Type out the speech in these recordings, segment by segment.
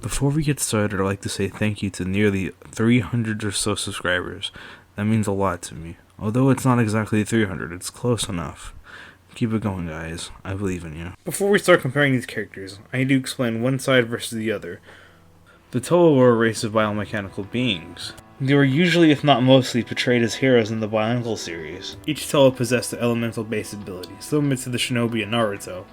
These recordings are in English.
Before we get started, I'd like to say thank you to nearly 300 or so subscribers. That means a lot to me. Although it's not exactly 300, it's close enough. Keep it going, guys. I believe in you. Before we start comparing these characters, I need to explain one side versus the other. The Toa were a race of biomechanical beings. They were usually, if not mostly, portrayed as heroes in the Bionicle series. Each Toa possessed an elemental-based ability, similar to the Shinobi in Naruto,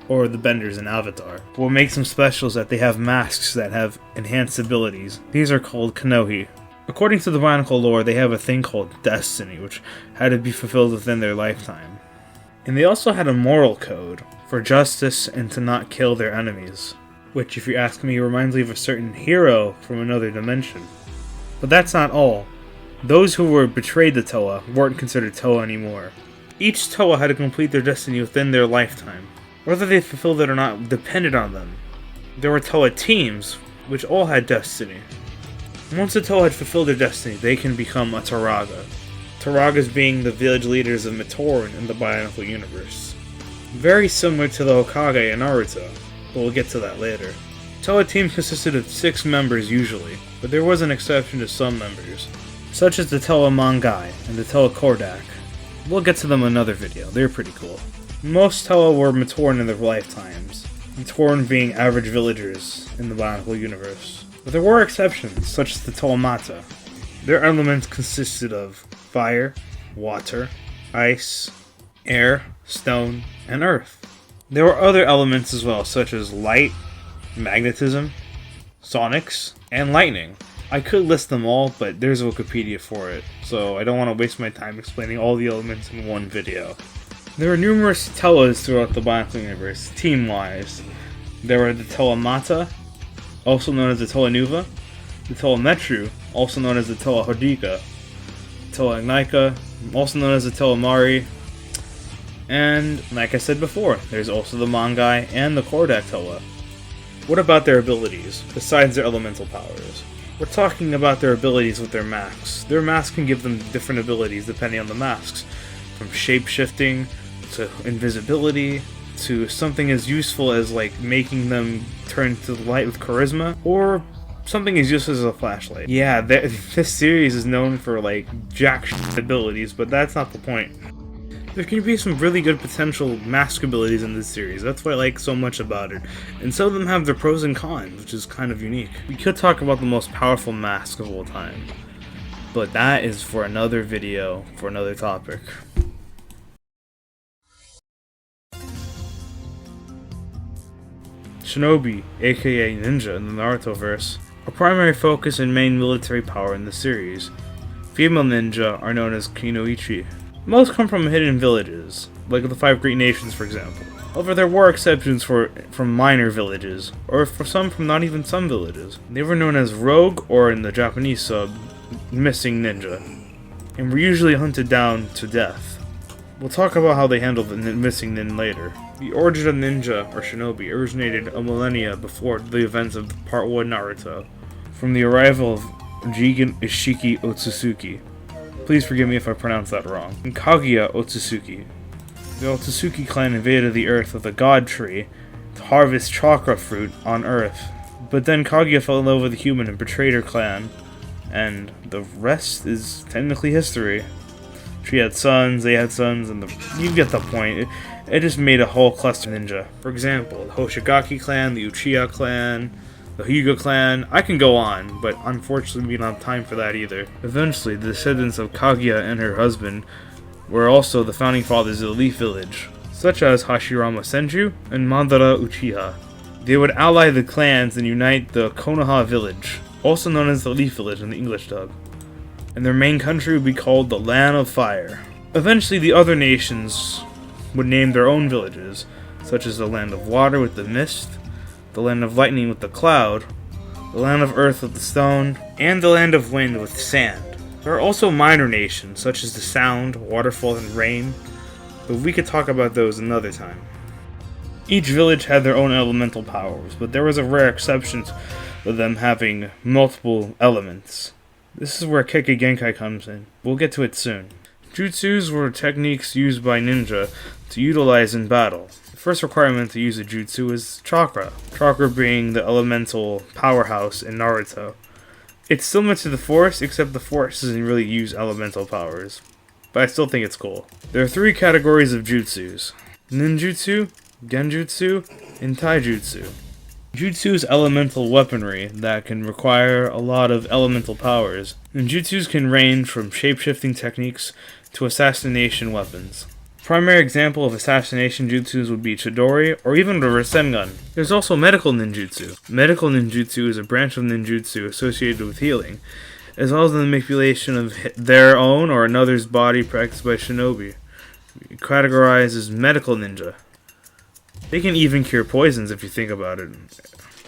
or the Benders in Avatar. But what makes them special is that they have masks that have enhanced abilities. These are called Kanohi. According to the Bionicle lore, they have a thing called destiny, which had to be fulfilled within their lifetime. And they also had a moral code for justice and to not kill their enemies, which, if you ask me, reminds me of a certain hero from another dimension. But that's not all. Those who were betrayed the Toa weren't considered Toa anymore. Each Toa had to complete their destiny within their lifetime. Whether they fulfilled it or not depended on them. There were Toa teams, which all had destiny. Once a Toa had fulfilled their destiny, they can become a Turaga. Turagas being the village leaders of Matoran in the Bionicle universe. Very similar to the Hokage in Naruto, but we'll get to that later. Toa teams consisted of 6 members usually, but there was an exception to some members, such as the Toa Mangai and the Toa Kordak. We'll get to them in another video, they're pretty cool. Most Toa were Matoran in their lifetimes, Matoran being average villagers in the Bionicle universe. But there were exceptions, such as the Toa Mata. Their elements consisted of fire, water, ice, air, stone, and earth. There were other elements as well, such as light, magnetism, sonics, and lightning. I could list them all, but there's a Wikipedia for it, so I don't want to waste my time explaining all the elements in one video. There are numerous Toas throughout the Bionicle universe, team-wise. There were the Toa Mata, also known as the Toa Nuva, the Toa Metru, also known as the Toa Hodika, Toa Ignika, also known as the Toa Mari, and like I said before, there's also the Mangai and the Kordak Toa. What about their abilities, besides their elemental powers? We're talking about their abilities with their masks. Their masks can give them different abilities depending on the masks, from shape-shifting to invisibility, to something as useful as like making them turn to the light with charisma, or something as useful as a flashlight. Yeah, this series is known for like jack shit abilities, but that's not the point. There can be some really good potential mask abilities in this series, that's what I like so much about it, and some of them have their pros and cons, which is kind of unique. We could talk about the most powerful mask of all time, but that is for another video, for another topic. Shinobi, aka Ninja in the Naruto-verse, a primary focus and main military power in the series. Female ninja are known as Kunoichi. Most come from hidden villages, like the 5 Great Nations for example. However, there were exceptions from minor villages, or for some from not even some villages. They were known as rogue, or in the Japanese sub, missing ninja, and were usually hunted down to death. We'll talk about how they handled the missing nin later. The origin of ninja, or shinobi, originated a millennia before the events of Part 1 Naruto, from the arrival of Jigen Ishiki Otsutsuki. Please forgive me if I pronounce that wrong. And Kaguya Otsutsuki. The Otsutsuki clan invaded the earth with a god tree to harvest chakra fruit on earth. But then Kaguya fell in love with a human and betrayed her clan, and the rest is technically history. She had sons, they had sons, and you get the point. It just made a whole cluster ninja. For example, the Hoshigaki clan, the Uchiha clan, the Hyuga clan. I can go on, but unfortunately we don't have time for that either. Eventually, the descendants of Kaguya and her husband were also the founding fathers of the Leaf Village, such as Hashirama Senju and Madara Uchiha. They would ally the clans and unite the Konoha village, also known as the Leaf Village in the English dub, and their main country would be called the Land of Fire. Eventually, the other nations would name their own villages, such as the Land of Water with the Mist, the Land of Lightning with the Cloud, the Land of Earth with the Stone, and the Land of Wind with Sand. There are also minor nations, such as the Sound, Waterfall, and Rain, but we could talk about those another time. Each village had their own elemental powers, but there was a rare exception of them having multiple elements. This is where Kekkei Genkai comes in. We'll get to it soon. Jutsus were techniques used by ninja to utilize in battle. First requirement to use a jutsu is chakra. Chakra being the elemental powerhouse in Naruto. It's similar to the Force, except the Force doesn't really use elemental powers. But I still think it's cool. There are 3 categories of jutsus: ninjutsu, genjutsu, and taijutsu. Jutsu is elemental weaponry that can require a lot of elemental powers, and jutsus can range from shape-shifting techniques to assassination weapons. Primary example of assassination jutsus would be Chidori, or even the Rasengan. There's also medical ninjutsu. Medical ninjutsu is a branch of ninjutsu associated with healing, as well as the manipulation of their own or another's body practiced by shinobi. Categorized as medical ninja. They can even cure poisons if you think about it,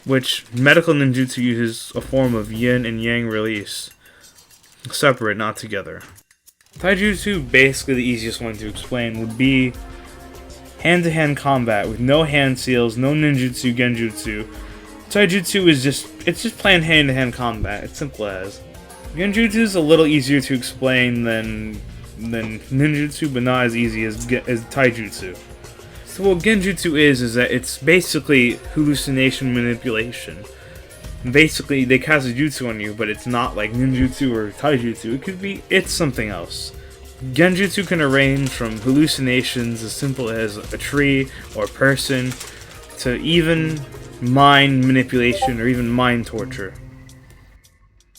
which medical ninjutsu uses a form of yin and yang release, separate, not together. Taijutsu, basically the easiest one to explain, would be hand-to-hand combat with no hand seals, no ninjutsu, genjutsu. Taijutsu is just plain hand-to-hand combat. It's simple as. Genjutsu is a little easier to explain than ninjutsu, but not as easy as taijutsu. So what genjutsu is that it's basically hallucination manipulation. Basically, they cast a jutsu on you, but it's not like ninjutsu or taijutsu. It's something else. Genjutsu can range from hallucinations as simple as a tree or a person, to even mind manipulation or even mind torture.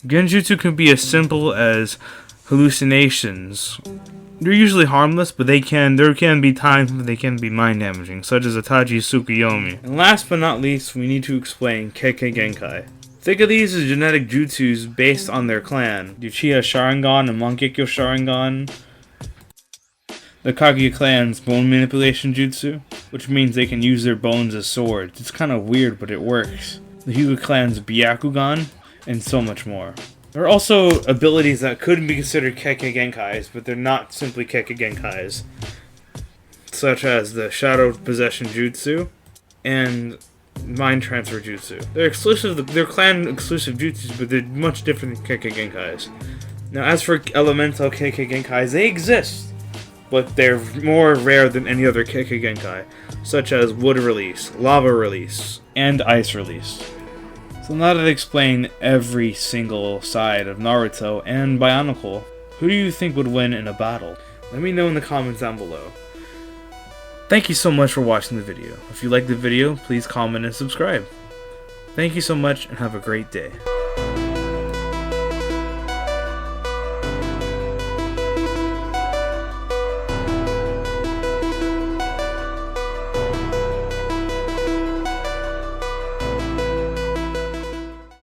Genjutsu can be as simple as hallucinations. They're usually harmless, but there can be times when they can be mind damaging, such as Ataji Tsukuyomi. And last but not least, we need to explain Kekkei Genkai. Think of these as genetic jutsus based on their clan. Uchiha Sharingan and Mangekyo Sharingan. The Kage clan's bone manipulation jutsu, which means they can use their bones as swords. It's kind of weird, but it works. The Hyuga clan's Byakugan, and so much more. There are also abilities that could be considered Kekkei Genkais, but they're not simply Kekkei Genkais, such as the Shadow Possession Jutsu and Mind Transfer Jutsu. They're clan exclusive jutsus, but they're much different than Kekkei Genkais. Now, as for elemental Kekkei Genkais, they exist, but they're more rare than any other Kekkei Genkai, such as Wood Release, Lava Release, and Ice Release. So now that I've explained every single side of Naruto and Bionicle, who do you think would win in a battle? Let me know in the comments down below. Thank you so much for watching the video. If you liked the video, please comment and subscribe. Thank you so much and have a great day.